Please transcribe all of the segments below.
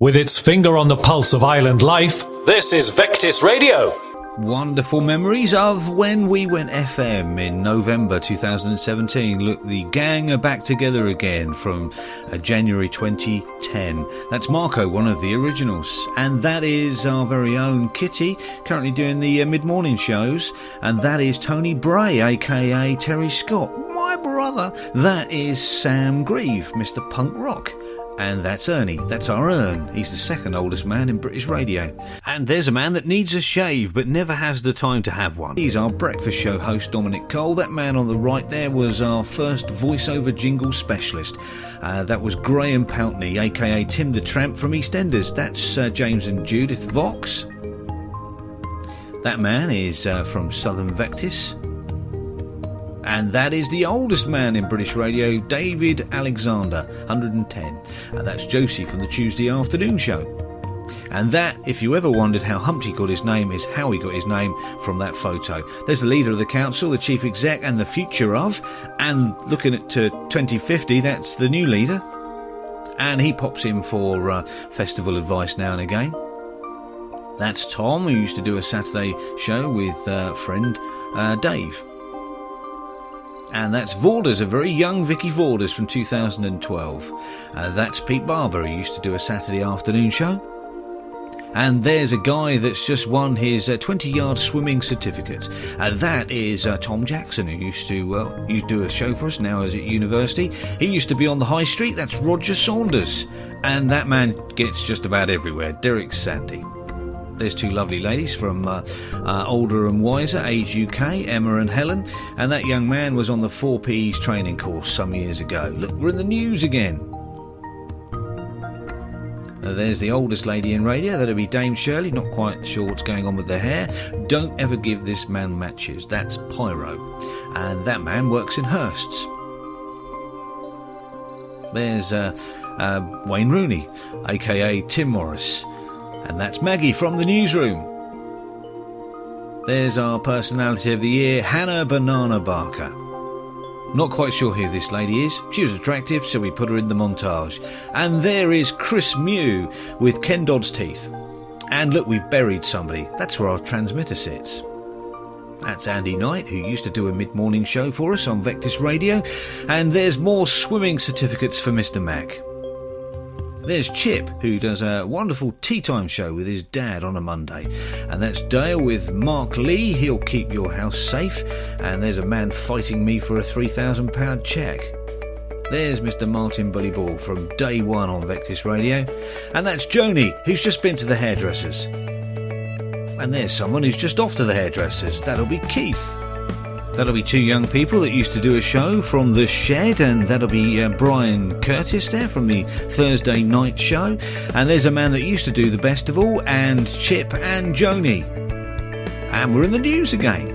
With its finger on the pulse of island life, this is Vectis Radio. Wonderful memories of when we went FM in November 2017. Look, the gang are back together again from January 2010. That's Marco, one of the originals. And that is our very own Kitty, currently doing the mid-morning shows. And that is Tony Bray, a.k.a. Terry Scott, my brother. That is Sam Grieve, Mr. Punk Rock. And that's Ernie. That's our Ern. He's the second oldest man in British radio. And there's a man that needs a shave but never has the time to have one. He's our breakfast show host, Dominic Cole. That man on the right there was our first voiceover jingle specialist. That was Graham Pountney, a.k.a. Tim the Tramp from EastEnders. That's James and Judith Vox. That man is from Southern Vectis. And that is the oldest man in British radio, David Alexander, 110. And that's Josie from the Tuesday afternoon show. And that, if you ever wondered how Humpty got his name, is how he got his name from that photo. There's the leader of the council, the chief exec, and the future of. And looking at 2050, that's the new leader. And he pops in for festival advice now and again. That's Tom, who used to do a Saturday show with friend Dave. And that's Vorders, a very young Vicky Vorders from 2012. That's Pete Barber, who used to do a Saturday afternoon show. And there's a guy that's just won his 20-yard swimming certificate. That is Tom Jackson, who used to you do a show for us, now is at university. He used to be on the high street. That's Roger Saunders. And that man gets just about everywhere, Derek Sandy. There's two lovely ladies from Older and Wiser, Age UK, Emma and Helen. And that young man was on the 4Ps training course some years ago. Look, we're in the news again. There's the oldest lady in radio. That'll be Dame Shirley. Not quite sure what's going on with their hair. Don't ever give this man matches. That's Pyro. And that man works in Hursts. There's Wayne Rooney, a.k.a. Tim Morris. And that's Maggie from the newsroom. There's our personality of the year, Hannah Banana Barker. Not quite sure who this lady is. She was attractive, so we put her in the montage. And there is Chris Mew with Ken Dodd's teeth. And look, we buried somebody. That's where our transmitter sits. That's Andy Knight, who used to do a mid-morning show for us on Vectis Radio. And there's more swimming certificates for Mr. Mac. There's Chip, who does a wonderful tea time show with his dad on a Monday. And that's Dale with Mark Lee, he'll keep your house safe. And there's a man fighting me for a £3,000 cheque. There's Mr. Martin Bullyball from day one on Vectis Radio. And that's Joni, who's just been to the hairdressers. And there's someone who's just off to the hairdressers. That'll be Keith. That'll be two young people that used to do a show from The Shed, and that'll be Brian Curtis there from the Thursday night show. And there's a man that used to do the best of all, and Chip and Joni. And we're in the news again.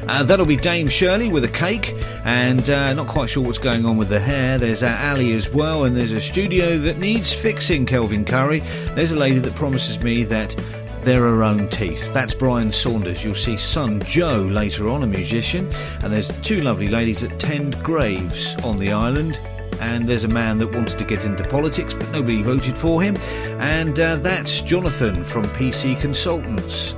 That'll be Dame Shirley with a cake, and not quite sure what's going on with the hair. There's Ali as well, and there's a studio that needs fixing, Kelvin Curry. There's a lady that promises me that they're her own teeth. That's Brian Saunders. You'll see son Joe later on, a musician. And there's two lovely ladies that tend graves on the island. And there's a man that wants to get into politics, but nobody voted for him. And that's Jonathan from PC Consultants.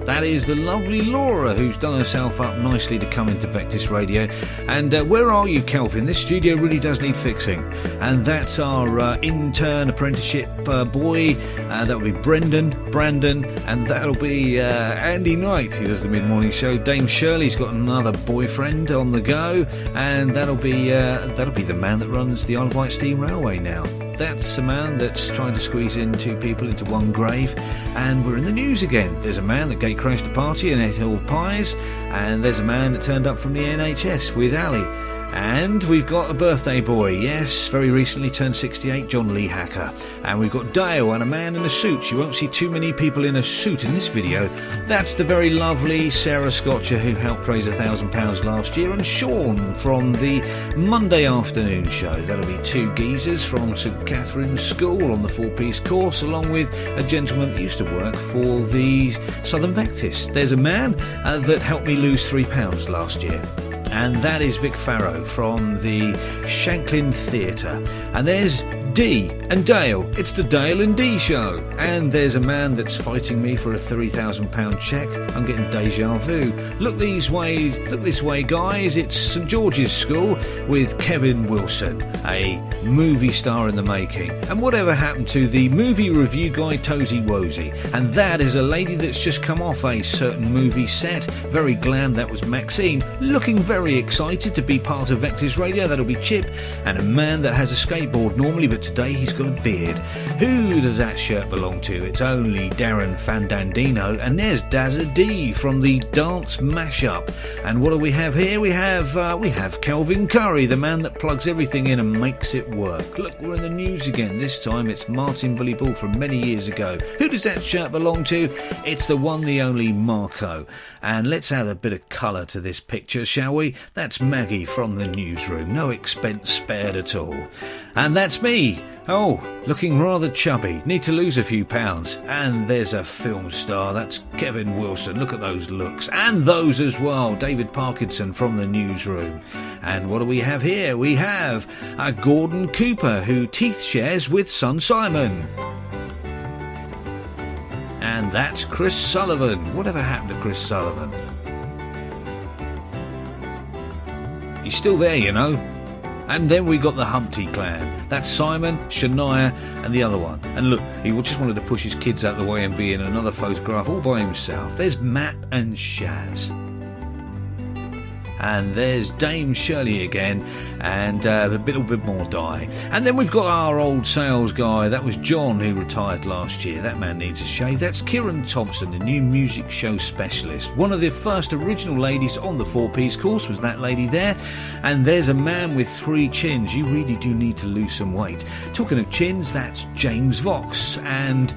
That is the lovely Laura, who's done herself up nicely to come into Vectis Radio. And where are you, Kelvin? This studio really does need fixing. And that's our intern apprenticeship boy. That'll be Brandon, and that'll be Andy Knight, who does the mid-morning show. Dame Shirley's got another boyfriend on the go, and that'll be the man that runs the Isle of Wight Steam Railway now. That's a man that's trying to squeeze in two people into one grave. And we're in the news again. There's a man that gate-crashed a party and ate all pies. And there's a man that turned up from the NHS with Ali. And we've got a birthday boy, yes, very recently turned 68, John Lee Hacker. And we've got Dale and a man in a suit. You won't see too many people in a suit in this video. That's the very lovely Sarah Scotcher, who helped raise £1,000 last year, and Sean from the Monday afternoon show. That'll be two geezers from St Catherine's School on the 4-piece course, along with a gentleman that used to work for the Southern Vectis. There's a man that helped me lose £3 last year. And that is Vic Farrow from the Shanklin Theatre. And there's D and Dale. It's the Dale and D show. And there's a man that's fighting me for a £3,000 cheque. I'm getting deja vu. Look this way, guys. It's St George's School with Kevin Wilson, a movie star in the making. And whatever happened to the movie review guy Tozy Wozy? And that is a lady that's just come off a certain movie set. Very glam. That was Maxine, looking very excited to be part of Vectis Radio. That'll be Chip. And a man that has a skateboard normally, but today he's got a beard. Who does that shirt belong to? It's only Darren Fandandino. And there's Dazza D from the Dance Mashup. And what do we have here? We have Kelvin Curry, the man that plugs everything in and makes it work. Look, we're in the news again. This time it's Martin Bully Ball from many years ago. Who does that shirt belong to? It's the one, the only Marco. And let's add a bit of colour to this picture, shall we? That's Maggie from the newsroom. No expense spared at all. And that's me. Oh, looking rather chubby. Need to lose a few pounds. And there's a film star. That's Kevin Wilson. Look at those looks. And those as well. David Parkinson from the newsroom. And what do we have here? We have Gordon Cooper, who teeth shares with son Simon. And that's Chris Sullivan. Whatever happened to Chris Sullivan? He's still there, you know. And then we got the Humpty clan. That's Simon, Shania and the other one. And look, he just wanted to push his kids out the way and be in another photograph all by himself. There's Matt and Shaz. And there's Dame Shirley again, and a little bit more dye. And then we've got our old sales guy. That was John, who retired last year. That man needs a shave. That's Kieran Thompson, the new music show specialist. One of the first original ladies on the four-piece course was that lady there. And there's a man with 3 chins. You really do need to lose some weight. Talking of chins, that's James Vox and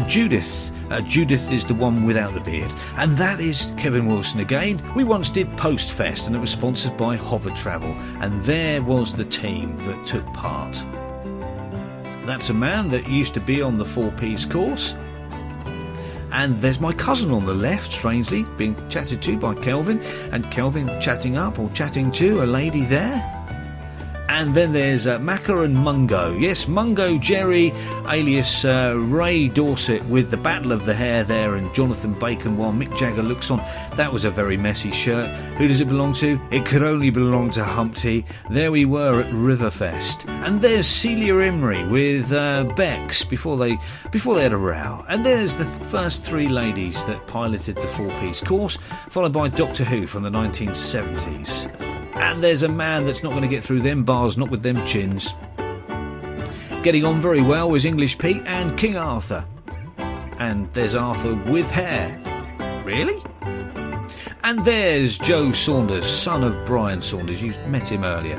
Judith. Judith is the one without the beard. And that is Kevin Wilson again. We once did Post Fest and it was sponsored by Hover Travel. And there was the team that took part. That's a man that used to be on the four-piece course. And there's my cousin on the left, strangely, being chatted to by Kelvin. And Kelvin chatting up or chatting to a lady there. And then there's Macca and Mungo. Yes, Mungo Jerry, alias Ray Dorset, with the Battle of the Hair there, and Jonathan Bacon while Mick Jagger looks on. That was a very messy shirt. Who does it belong to? It could only belong to Humpty. There we were at Riverfest. And there's Celia Imrie with Bex before they had a row. And there's the first 3 ladies that piloted the four-piece course, followed by Doctor Who from the 1970s. And there's a man that's not going to get through them bars, not with them chins. Getting on very well was English Pete and King Arthur. And there's Arthur with hair. Really? And there's Joe Saunders, son of Brian Saunders. You met him earlier.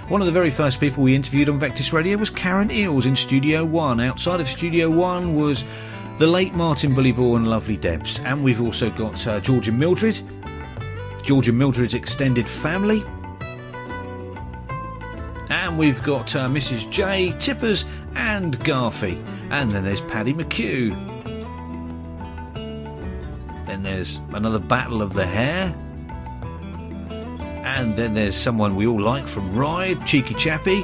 One of the very first people we interviewed on Vectis Radio was Karen Eels in Studio 1. Outside of Studio 1 was the late Martin Bully Ball and Lovely Debs. And we've also got George and Mildred. George and Mildred's extended family. And we've got Mrs. J, Tippers and Garfy. And then there's Paddy McHugh. Then there's another Battle of the Hair. And then there's someone we all like from Ride, Cheeky Chappy.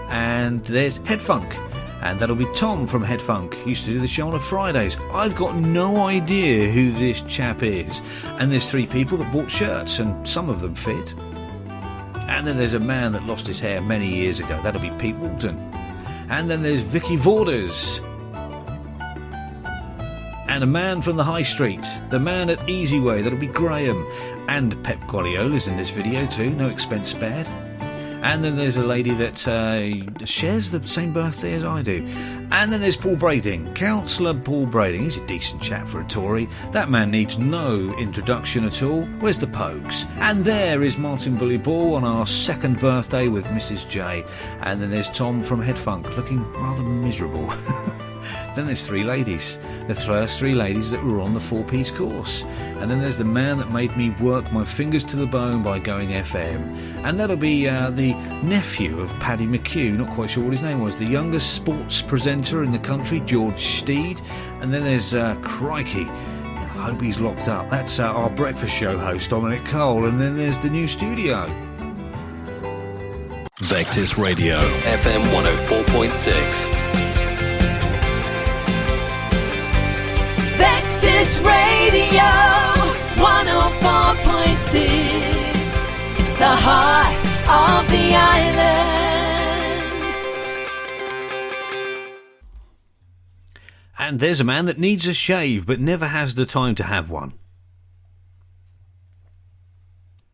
And there's Head Funk. And that'll be Tom from Head Funk. He used to do the show on Fridays. I've got no idea who this chap is. And there's 3 people that bought shirts, and some of them fit. And then there's a man that lost his hair many years ago. That'll be Pete Walton. And then there's Vicky Vorders. And a man from the High Street. The man at Easy Way. That'll be Graham. And Pep Guardiola's in this video too. No expense spared. And then there's a lady that shares the same birthday as I do. And then there's Paul Brading, Councillor Paul Brading. He's a decent chap for a Tory. That man needs no introduction at all. Where's the Pogues? And there is Martin Bully Ball on our 2nd birthday with Mrs. J. And then there's Tom from Head Funk, looking rather miserable. Then there's 3 ladies. The first 3 ladies that were on the four-piece course. And then there's the man that made me work my fingers to the bone by going FM. And that'll be the nephew of Paddy McHugh, not quite sure what his name was, the youngest sports presenter in the country, George Steed. And then there's Crikey, I hope he's locked up. That's our breakfast show host, Dominic Cole. And then there's the new studio. Vectis Radio, FM 104.6. Vectis Radio 104.6, the heart of the island. And there's a man that needs a shave but never has the time to have one.